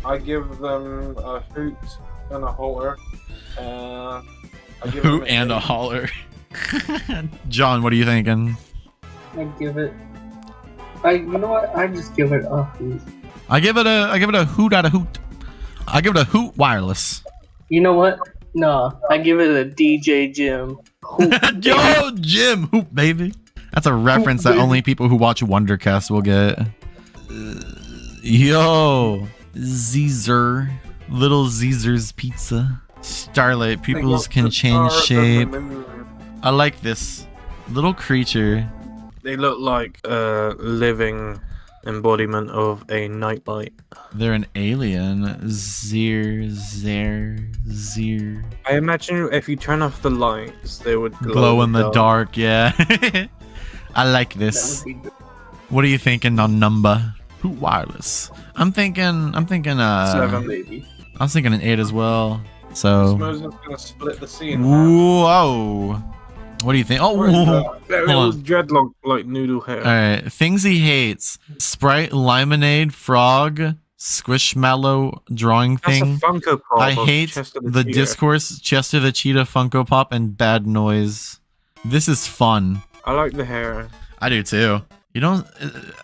I give them a hoot and a holler. I give Hoot them and a 8. holler. John, what are you thinking? I give it. You know what? I just give it a hoot. I give it a hoot out of hoot. I give it a Hoot Wireless. You know what? No, I give it a DJ Jim. Hoot. Yo, Jim, hoop baby. That's a reference that only people who watch Wondercast will get. Yo, Caesar, Little Caesar's Pizza. Starlight pupils can change shape. I like this little creature. They look like a living embodiment of a nightlight. They're an alien. Zir. I imagine if you turn off the lights, they would Glow in the dark. Yeah. I like That this. would be good. What are you thinking on number? Hoot Wireless. I'm thinking 7. Maybe. I was thinking an 8 as well. So Smozen's gonna split the sea in half. whoa. What do you think? Oh, What is whoa. that? That Hold little on. dreadlock like noodle hair. All right. Things he hates: Sprite, Lemonade, Frog, Squishmallow, drawing That's thing. a Funko Pop. I of hate Chester the Cheetah. Discourse, Chester the Cheetah, Funko Pop, and Bad Noise. This is fun. I like the hair. I do too. You know,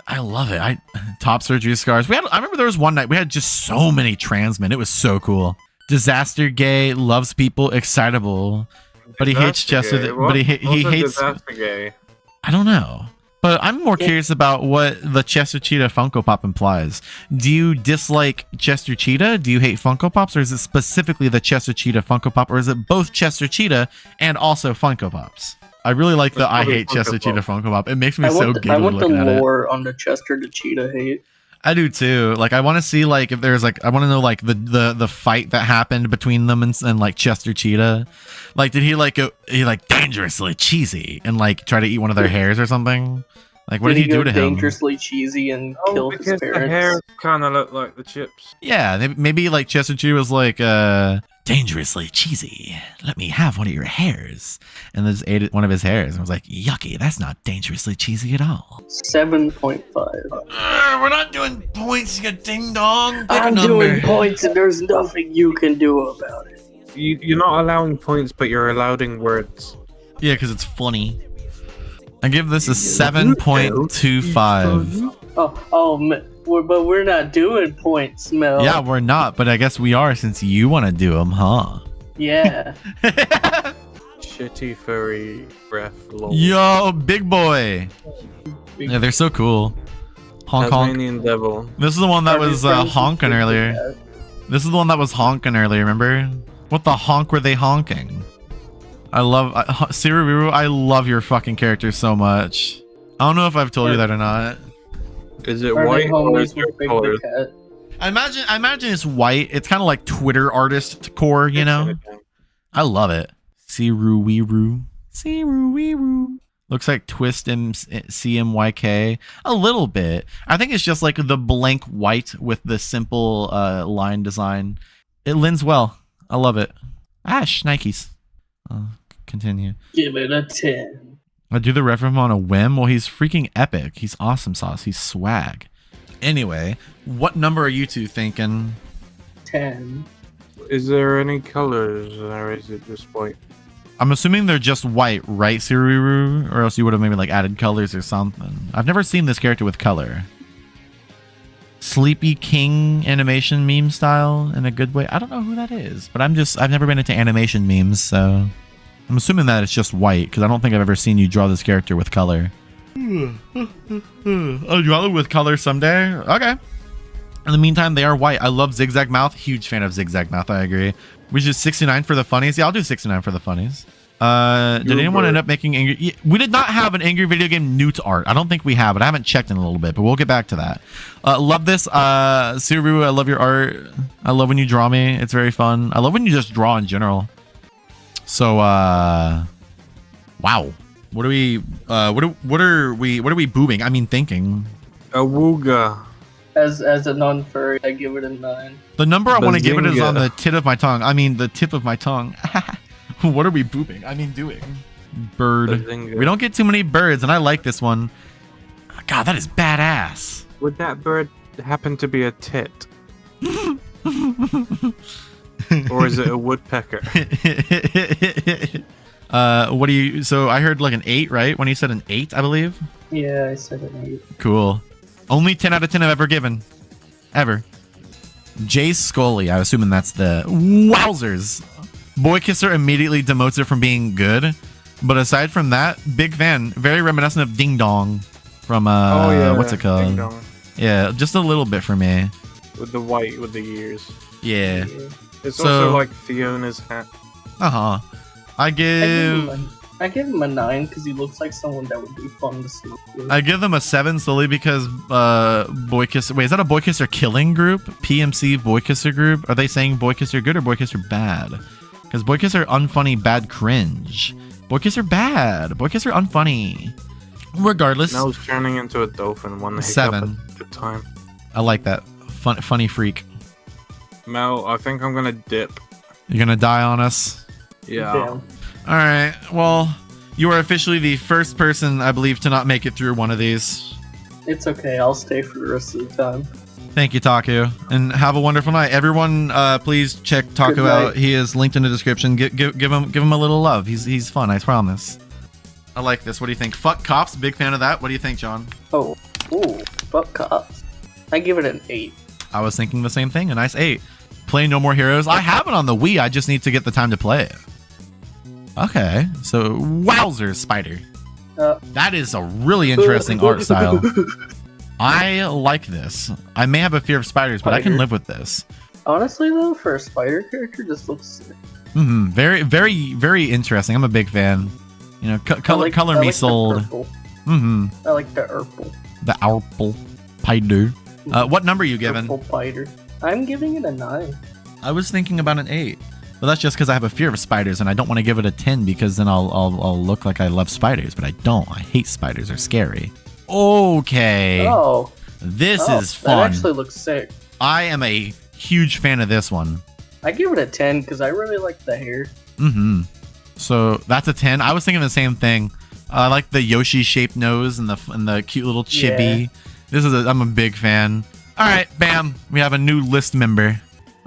I love it. Top surgery scars. I remember there was one night we had just so many trans men. It was so cool. Disaster gay, loves people, excitable, but he hates Disaster Chester. gay. But he What's a hates. disaster gay? I don't know. But I'm more curious about what the Chester Cheetah Funko Pop implies. Do you dislike Chester Cheetah? Do you hate Funko Pops? Or is it specifically the Chester Cheetah Funko Pop? Or is it both Chester Cheetah and also Funko Pops? I really like the It's I probably hate Chester Funko Cheetah Pop. Funko Pop. It makes me I so want the giggle looking at it. lore on the Chester the Cheetah hate. I do too. Like, I want to see like if there's like I want to know like the fight that happened between them and like Chester Cheetah. Like, did he like go? He like dangerously cheesy and like try to eat one of their hairs or something? Like, what did he do go to him? dangerously cheesy and kill his because the parents? hair kind of look like the chips. Yeah, maybe like Chester Cheetah was like dangerously cheesy. Let me have one of your hairs, and then just ate one of his hairs and was like, yucky. That's not dangerously cheesy at all. 7.5. We're not doing points, you ding dong. Pick a I'm number. doing points and there's nothing you can do about it. You're not allowing points, but you're allowing words. Yeah, because it's funny. I give this a 7.25. But we're not doing points, Mel. Yeah, we're not, but I guess we are since you want to do them, huh? Yeah. Shitty furry breath. Lol. Yo, big boy. Yeah, they're so cool. Honk honk. Tasmanian devil. This is the one that Are they was friends with honking the earlier. cat? This is the one that was honking earlier, remember? What the honk were they honking? I love Siriru, I love your fucking character so much. I don't know if I've told you that or not. Is it Are they white or is homies it with Big colored? the Cat? I imagine it's white. It's kind of like Twitter artist core, you know? I love it. Siruiru. Siruiru. Looks like Twist and CMYK a little bit. I think it's just like the blank white with the simple line design. It lends well. I love it. Nikes. Continue. Give it a 10. I do the ref him on a whim. Well, he's freaking epic. He's awesome sauce. He's swag. Anyway, what number are you two thinking? 10. Is there any colors, or is it just white? I'm assuming they're just white, right, Siruru? Or else you would have maybe like added colors or something. I've never seen this character with color. Sleepy King animation meme style in a good way. I don't know who that is, but I've never been into animation memes, so I'm assuming that it's just white because I don't think I've ever seen you draw this character with color. I'll draw it with color someday. Okay. In the meantime, they are white. I love Zigzag Mouth. Huge fan of Zigzag Mouth. I agree. We should 69 for the funnies. Yeah, I'll do 69 for the funnies. Did anyone end up making angry? We did not have an angry video game newt art. I don't think we have it. I haven't checked in a little bit, but we'll get back to that. Love this. Subaru, I love your art. I love when you draw me. It's very fun. I love when you just draw in general. So, wow. What are we boobing? I mean, thinking. Awooga. As a non-furry, I give it a 9. The number I want to give it is Bazinga. on the tip of my tongue. I mean, the tip of my tongue. What are we booping? I mean, doing. Bird. Bazinga. We don't get too many birds, and I like this one. God, that is badass. Would that bird happen to be a tit? Or is it a woodpecker? What do you? So I heard like an 8, right? When you said an 8, I believe. Yeah, I said an 8. Cool. Only 10 out of 10 I've ever given. Ever. Jay Scully. I'm assuming that's the wowzers. Boy Kisser immediately demotes it from being good. But aside from that, big fan. Very reminiscent of Ding Dong from Oh yeah. what's it called? Ding dong. Yeah, just a little bit for me. With the white with the ears. Yeah. It's So- also like Fiona's hat. Uh-huh. I give I give him a 9 because he looks like someone that would be fun to smoke with. I give them a 7 solely because Boy Kisser. Wait, is that a Boy Kisser killing group? PMC Boy Kisser group? Are they saying Boy Kisser good or Boy Kisser bad? Because Boy Kisser unfunny, bad cringe. Boy Kisser bad. Boy Kisser unfunny. Regardless, Mel's turning into a dolphin one hiccup 7. at a time. I like that. Funny freak. Mel, I think I'm gonna dip. You're gonna die on us. Yeah. Damn. All right. Well, you are officially the first person, I believe, to not make it through one of these. It's okay, I'll stay for the rest of the time. Thank you, Taku, and have a wonderful night. Everyone, please check Taku Good night. out. He is linked in the description. Give him a little love. He's fun. I promise. I like this. What do you think? Fuck cops. Big fan of that. What do you think, John? Oh, ooh, fuck cops. I give it an 8. I was thinking the same thing. A nice 8. Play No More Heroes. I have it on the Wii. I just need to get the time to play it. Okay, so wowzers, spider. That is a really interesting art style. I like this. I may have a fear of spiders, but I can live with this. Honestly, though, for a spider character, this looks sick. Very, very, very interesting. I'm a big fan. You know, color me the sold. purple. I like the purple. The Arple Spider. What number are you giving? Purple spider. I'm giving it a 9. I was thinking about an 8. But that's just because I have a fear of spiders and I don't want to give it a 10 because then I'll look like I love spiders, but I don't. I hate spiders. They're scary. Okay. Oh. This Oh, is fun. That actually looks sick. I am a huge fan of this one. I give it a 10 because I really like the hair. So that's a 10. I was thinking the same thing. I like the Yoshi shaped nose and the cute little chibi. Yeah. I'm a big fan. All right, bam. We have a new list member.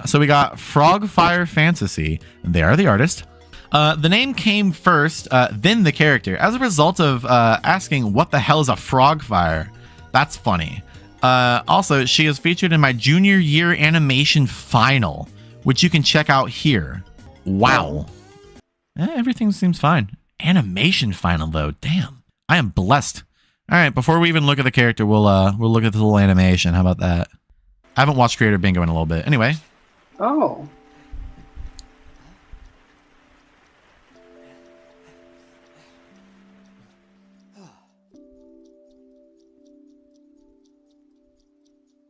So we got Frogfire Fantasy. They are the artist. The name came first, then the character. As a result of asking what the hell is a Frogfire. That's funny. Also, she is featured in my junior year animation final, which you can check out here. Wow. Everything seems fine. Animation final though. Damn. I am blessed. All right, before we even look at the character, we'll look at the little animation. How about that? I haven't watched Creator Bingo in a little bit. Anyway. Oh.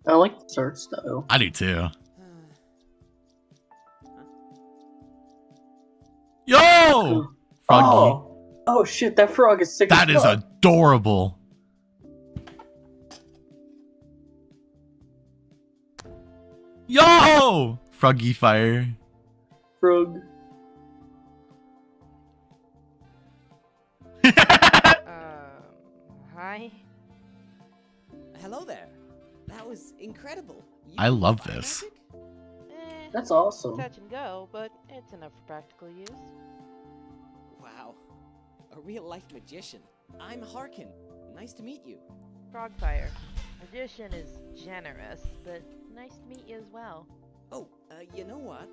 I like this art style. I do too. Yo! Froggy. Oh shit, that frog is sick. That as is fuck. adorable. Yo! Froggy fire. Frog. Hi. Hello there. That was incredible. You I love fire this. magic? That's awesome. Touch and go, but it's enough for practical use. Wow. A real life magician. I'm Harkin. Nice to meet you. Frogfire. tradition is generous, but nice to meet you as well. Oh, you know what?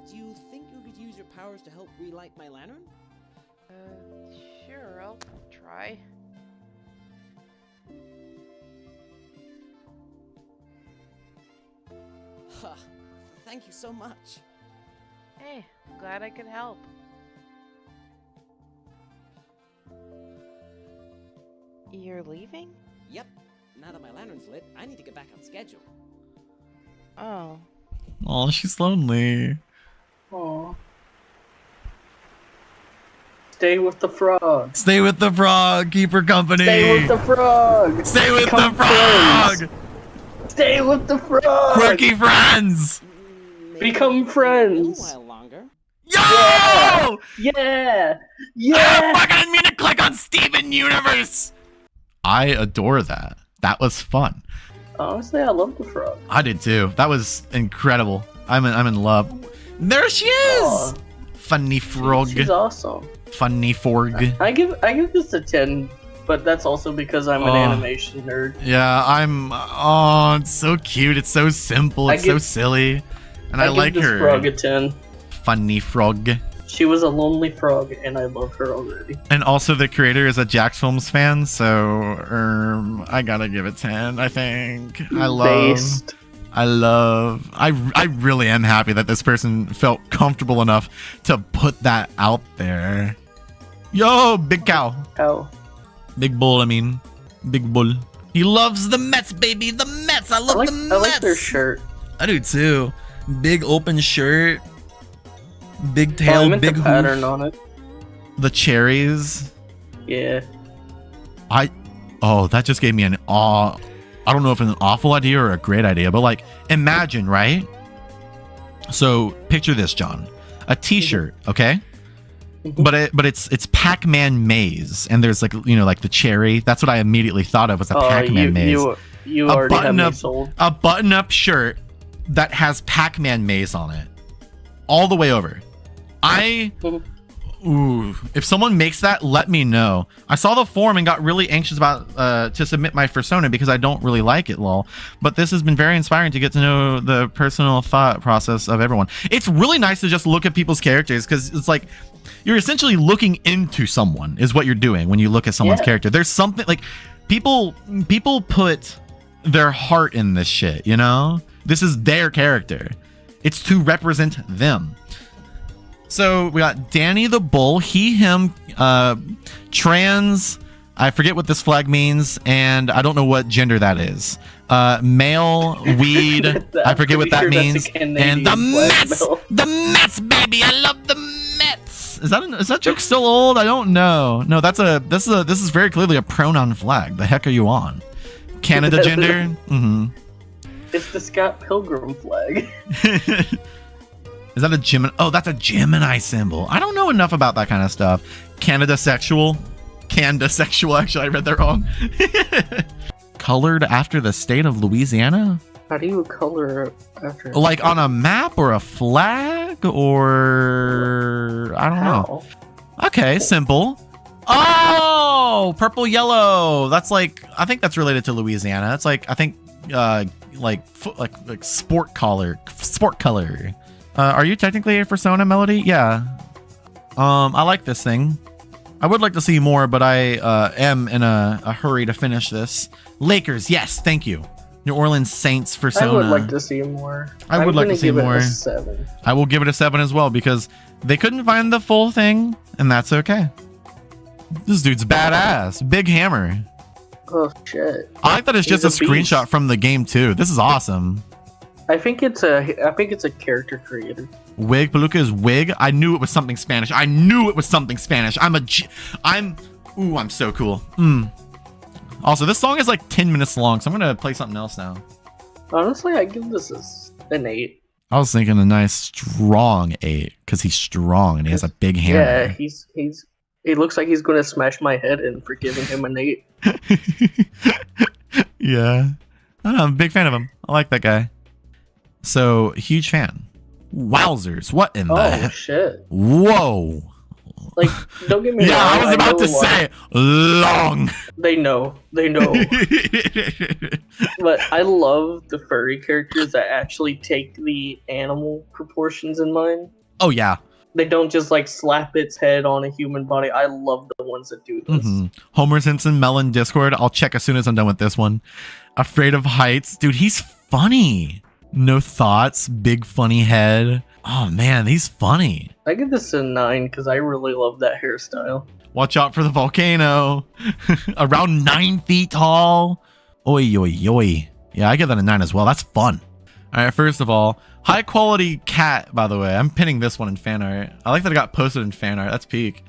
Do you think you could use your powers to help relight my lantern? Sure, I'll try. Huh. Thank you so much. Hey, glad I could help. You're leaving? Yep. Now that my lantern's lit, I need to get back on schedule. Oh. Oh, she's lonely. Aw. Stay with the frog. Stay with the frog. Keep her company. Stay with the frog. Stay with Become the frog. friends. Stay with the frog. Quirky friends. Maybe Become a friends. while longer. Yo! Yeah. Yeah. I Yeah. fucking didn't mean to click on Steven Universe. I adore that. That was fun. Honestly, I love the frog. I did too. That was incredible. I'm in love. There she is. Aw, Funny frog. she's awesome. Funny forg. I give this a 10, but that's also because I'm an Oh. animation nerd. Yeah, oh, it's so cute. It's so simple. It's so give- silly. And I give like this her. frog a 10. Funny frog. She was a lonely frog, and I love her already. And also the creator is a Jax Films fan, so I gotta give it 10, I think. Based. I really am happy that this person felt comfortable enough to put that out there. Yo, big cow. How? Big bull, I mean. Big bull. He loves the Mets, baby. The Mets. I love the Mets. I like their shirt. I do too. Big open shirt. Big Oh, I tail, meant big the pattern hoof. on it. The cherries. Yeah. Oh, that just gave me an awe. I don't know if it's an awful idea or a great idea, but like, imagine, right? So picture this, John. A T-shirt, okay? Mhm. But it's Pac-Man maze, and there's like like the cherry. That's what I immediately thought of was a Oh, Pac-Man maze. you A already have me button-up- sold. A button-up shirt that has Pac-Man maze on it, all the way over. Ooh, if someone makes that, let me know. I saw the form and got really anxious about to submit my Fursona because I don't really like it, lol. But this has been very inspiring to get to know the personal thought process of everyone. It's really nice to just look at people's characters because it's like you're essentially looking into someone is what you're doing when you look at someone's Yeah. character. There's something like people put their heart in this shit, you know? This is their character. It's to represent them. So we got Danny the Bull, he, him, trans, I forget what this flag means, and I don't know what gender that is. Male, weed, I forget what that pretty sure means. that's a Canadian And the flag, Mets! Bill. The Mets, baby! I love the Mets! Is that joke still old? I don't know. No, this is very clearly a pronoun flag. The heck are you on? Canada gender? Mm-hmm. It's the Scott Pilgrim flag. Is that a Gemini? Oh, that's a Gemini symbol. I don't know enough about that kind of stuff. Canada sexual. Actually, I read that wrong. Colored after the state of Louisiana? How do you color after? Like on a map or a flag or I don't know. How? Okay, simple. Oh, purple yellow. That's like I think that's related to Louisiana. It's like I think like sport color. Are you technically a Fursona, Melody? Yeah. I like this thing. I would like to see more, but I am in a hurry to finish this. Lakers, yes, thank you. New Orleans Saints Fursona. I would like to see more. I would like to see give more. It a 7. I will give it a 7 as well because they couldn't find the full thing, and that's okay. This dude's badass. Big hammer. Oh shit! I like that it's He's just a a beast. screenshot from the game too. This is awesome. I think it's a character creator. Wig, Palooka's wig. I knew it was something Spanish. I'm so cool. Also, this song is like 10 minutes long, so I'm gonna play something else now. Honestly, I give this an 8. I was thinking a nice strong 8 because he's strong and he has a big hammer. Yeah, he looks like he's gonna smash my head in for giving him an 8. Yeah. I don't know, I'm a big fan of him. I like that guy. So, huge fan. Wowzers. What in the Oh heck? shit! Whoa. Like, don't get me Yeah, wrong. I was about know to why. say long. They know. But I love the furry characters that actually take the animal proportions in mind. Oh yeah. They don't just like slap its head on a human body. I love the ones that do this. Homer Simpson, Melon Discord. I'll check as soon as I'm done with this one. Afraid of Heights. Dude, he's funny. No Thoughts, big funny head. Oh man, he's funny. I give this a 9 because I really love that hairstyle. Watch out for the volcano. Around 9 feet tall. Oi, oi, oi. Yeah, I give that a 9 as well. That's fun. All right, first of all, high quality cat, by the way. I'm pinning this one in fan art. I like that it got posted in fan art. That's peak.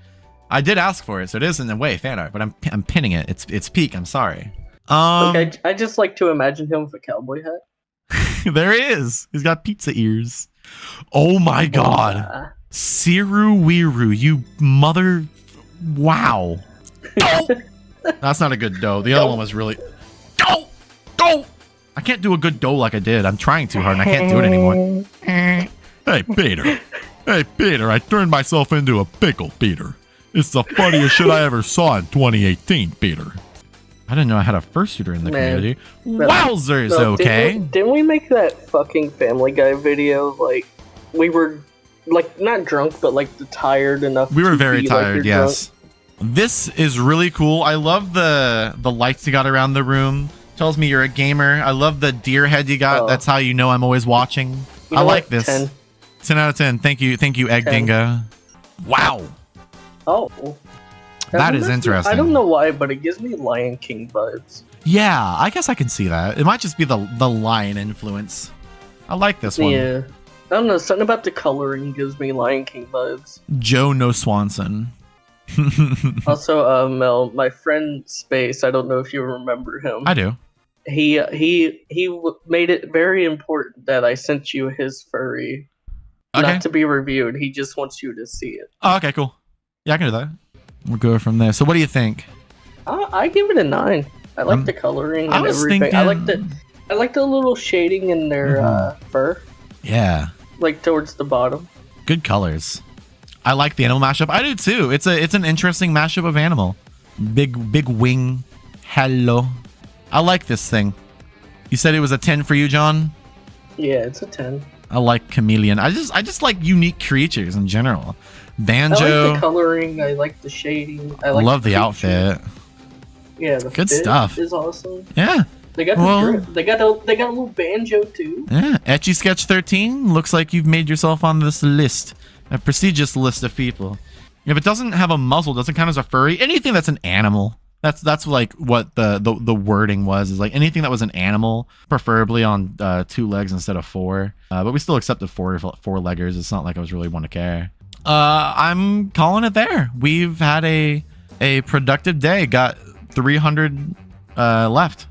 I did ask for it, so it is in a way fan art, but I'm pinning it. It's peak. I'm sorry. Like, I just like to imagine him with a cowboy hat. There he is. He's got pizza ears. Oh my god. Siru Wiru, you mother. Wow. Oh! That's not a good dough. The other one was really. Go! Go! I can't do a good dough like I did. I'm trying too hard and I can't do it anymore. Hey, Peter. Hey, Peter, I turned myself into a pickle, Peter. It's the funniest shit I ever saw in 2018, Peter. I didn't know I had a fursuiter in the community. Wowzers, okay. Didn't we make that fucking Family Guy video? Like, we were, like, not drunk, but, like, tired enough. We were to very be, tired, like, you're yes. This is really cool. I love the lights you got around the room. Tells me you're a gamer. I love the deer head you got. That's how you know I'm always watching. You I know like what? this. 10. 10 out of 10. Thank you, Egg 10. Dinga. Wow. Oh. That is interesting. I don't know why, but it gives me Lion King vibes. Yeah, I guess I can see that. It might just be the lion influence. I like this one. Yeah. I don't know, something about the coloring gives me Lion King vibes. Joe No Swanson. Also, Mel, my friend Space, I don't know if you remember him. I do. He made it very important that I sent you his furry. Okay. Not to be reviewed, he just wants you to see it. Oh, okay, cool. Yeah, I can do that. We'll go from there. So what do you think? I give it a 9. I like the coloring I and was everything. thinking- I like the little shading in their fur, Yeah. like towards the bottom. Good colors. I like the animal mashup. I do too. It's an interesting mashup of animal. Big wing. Hello. I like this thing. You said it was a 10 for you, John? Yeah, it's a 10. I like chameleon. I just like unique creatures in general. I Banjo. like the coloring. I like the shading. I like love the creature. outfit. Yeah, the Good fit stuff. is awesome. Yeah. They got Well- the drip. They got a little banjo too. Yeah. Etchy Sketch 13 looks like you've made yourself on this list. A prestigious list of people. If it doesn't have a muzzle, doesn't count as a furry. Anything that's an animal. That's like what the wording was, is like anything that was an animal, preferably on 2 legs instead of 4. But we still accepted 4-leggers. It's not like I was really one to care. I'm calling it there. We've had a productive day. Got 300 left.